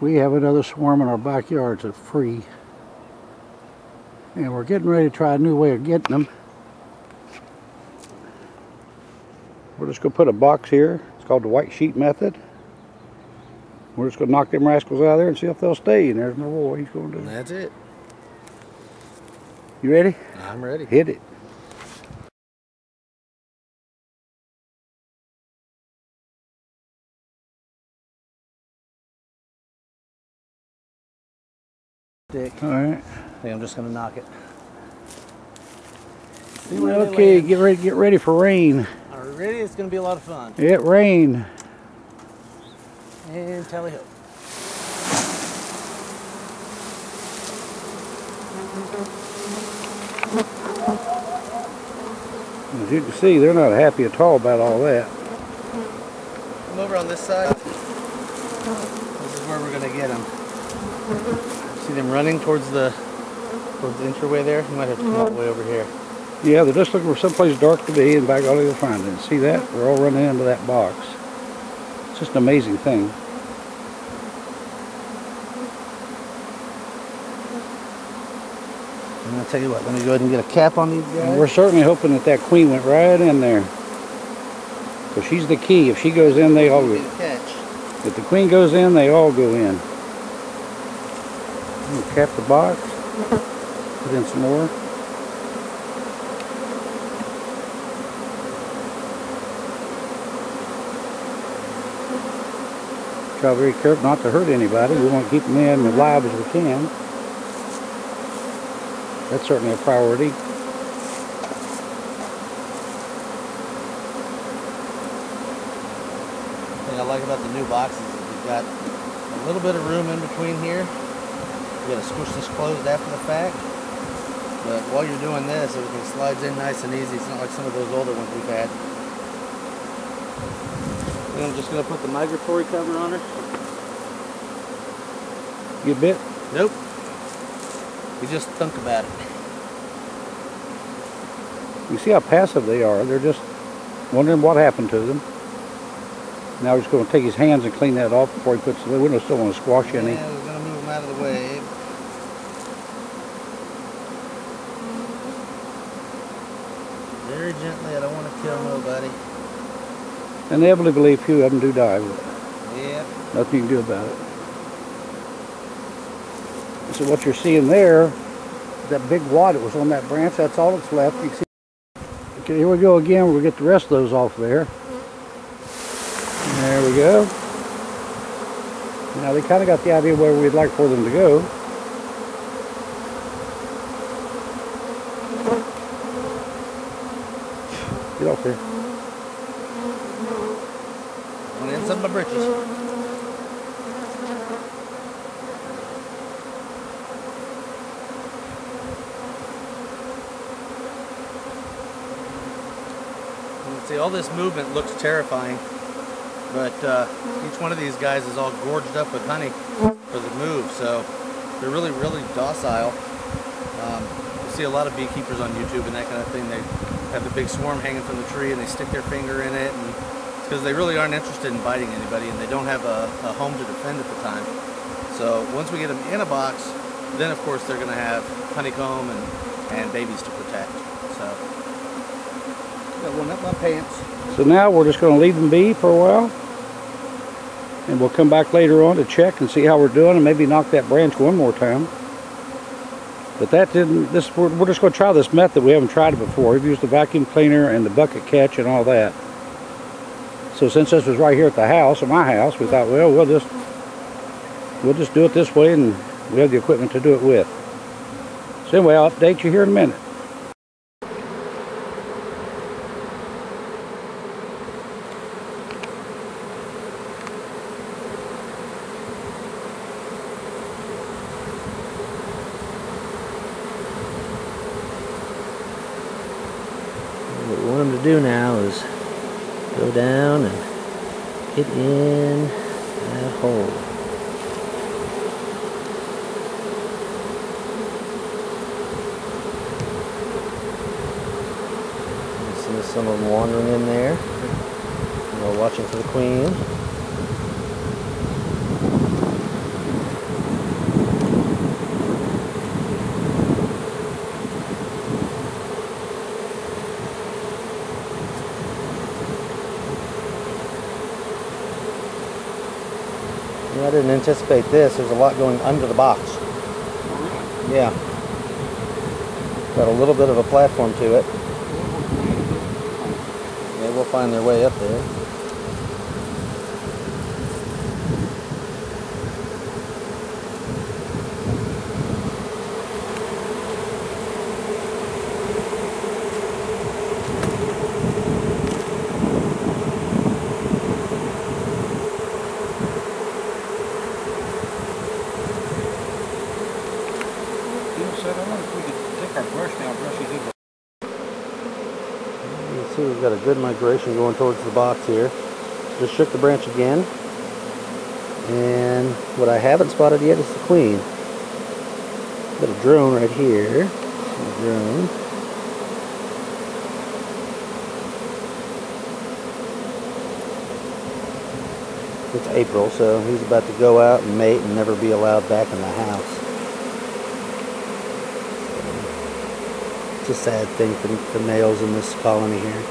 We have another swarm in our backyards that's free. And we're getting ready to try a new way of getting them. We're just going to put a box here. It's called the white sheet method. We're just going to knock them rascals out of there and see if they'll stay. And there's my boy. He's going to do it. That's it. You ready? I'm ready. Hit it. All right. I think I'm just going to knock it. Okay, get ready for rain. Are we ready? It's going to be a lot of fun. It rained. And tally ho. As you can see, they're not happy at all about all that. Come over on this side. This is where we're going to get them. See them running towards the entryway there? You might have to come all the way over here. Yeah, they're just looking for someplace dark to be, and by golly, they'll find it. See that? We're all running into that box. It's just an amazing thing. I'm going to tell you what, let me go ahead and get a cap on these guys. And we're certainly hoping that that queen went right in there. So she's the key. If she goes in, they all go. If the queen goes in, they all go in. We'll cap the box. Put in some more. Try very careful not to hurt anybody. We want to keep them in as live as we can. That's certainly a priority. The thing I like about the new boxes is you've got a little bit of room in between here. You got to squish this closed after the fact. But while you're doing this, everything slides in nice and easy. It's not like some of those older ones we've had. And I'm just going to put the migratory cover on her. You bit? Nope. We just thunk about it. You see how passive they are. They're just wondering what happened to them. Now he's going to take his hands and clean that off before he puts the lid. We don't still want to squash any. Yeah, we're going to move them out of the way. Very gently. I don't want to kill nobody. Inevitably, a few of them do die. But yeah. nothing you can do about it. So what you're seeing there, that big wad that was on that branch, that's all that's left. You can see. Okay, here we go again. We'll get the rest of those off there. There we go. Now they kind of got the idea where we'd like for them to go. Get off there. I'm gonna end some of my britches. See, all this movement looks terrifying, but each one of these guys is all gorged up with honey for the move, so they're really, really docile. You see a lot of beekeepers on YouTube and that kind of thing. They have the big swarm hanging from the tree and they stick their finger in it, and because they really aren't interested in biting anybody and they don't have a home to defend at the time. So once we get them in a box, then of course they're going to have honeycomb and babies to protect. So. Got one up my pants. So now we're just going to leave them be for a while, and we'll come back later on to check and see how we're doing, and maybe knock that branch one more time. But that didn't. We're just going to try this method. We haven't tried it before. We've used the vacuum cleaner and the bucket catch and all that. So since this was right here at the house, at my house, we thought, well, we'll just do it this way, and we have the equipment to do it with. So anyway, I'll update you here in a minute. What we want them to do now is go down and get in that hole. You see some of them wandering in there. We're watching for the queen. I didn't anticipate this. There's a lot going under the box. Yeah. Got a little bit of a platform to it. They will find their way up there. You can see we've got a good migration going towards the box here. Just shook the branch again. And what I haven't spotted yet is the queen. Got a drone right here. A drone. It's April, so he's about to go out and mate and never be allowed back in the house. It's a sad thing for males in this colony here.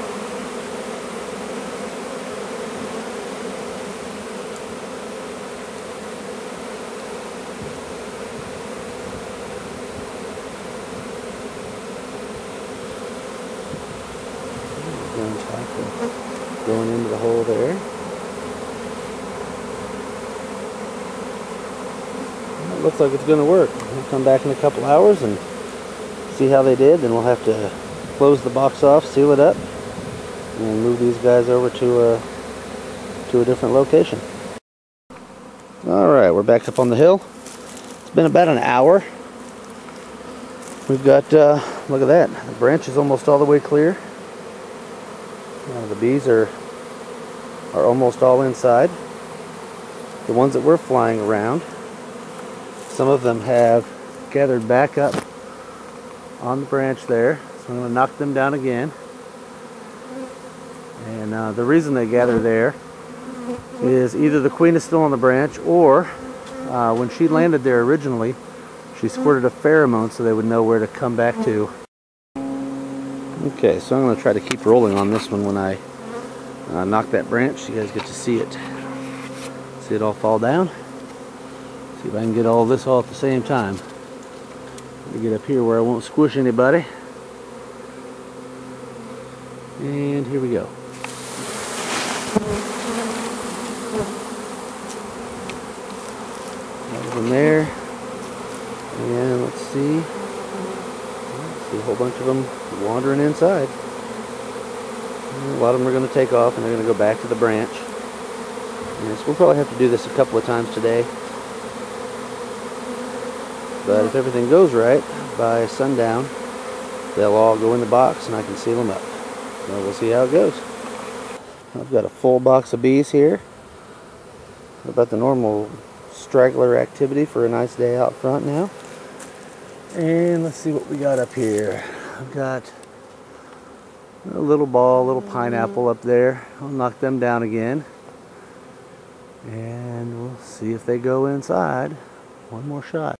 Going into the hole there. It looks like it's going to work. We'll come back in a couple hours and see how they did. Then we'll have to close the box off, seal it up, and move these guys over to a different location. Alright, we're back up on the hill. It's been about an hour. We've got, look at that, the branch is almost all the way clear. The bees are almost all inside. The ones that were flying around, some of them have gathered back up on the branch there, so I'm going to knock them down again. And the reason they gather there is either the queen is still on the branch, or when she landed there originally, she squirted a pheromone so they would know where to come back to. Okay, so I'm going to try to keep rolling on this one when I knock that branch so you guys get to see it. See it all fall down. See if I can get all this all at the same time. Let me get up here where I won't squish anybody. And here we go. From there. And let's see. See a whole bunch of them wandering inside. A lot of them are going to take off and they're going to go back to the branch. And so we'll probably have to do this a couple of times today. But if everything goes right, by sundown, they'll all go in the box and I can seal them up. So we'll see how it goes. I've got a full box of bees here. About the normal straggler activity for a nice day out front now. And let's see what we got up here. I've got a little ball, a little pineapple up there. I'll knock them down again. And we'll see if they go inside. One more shot.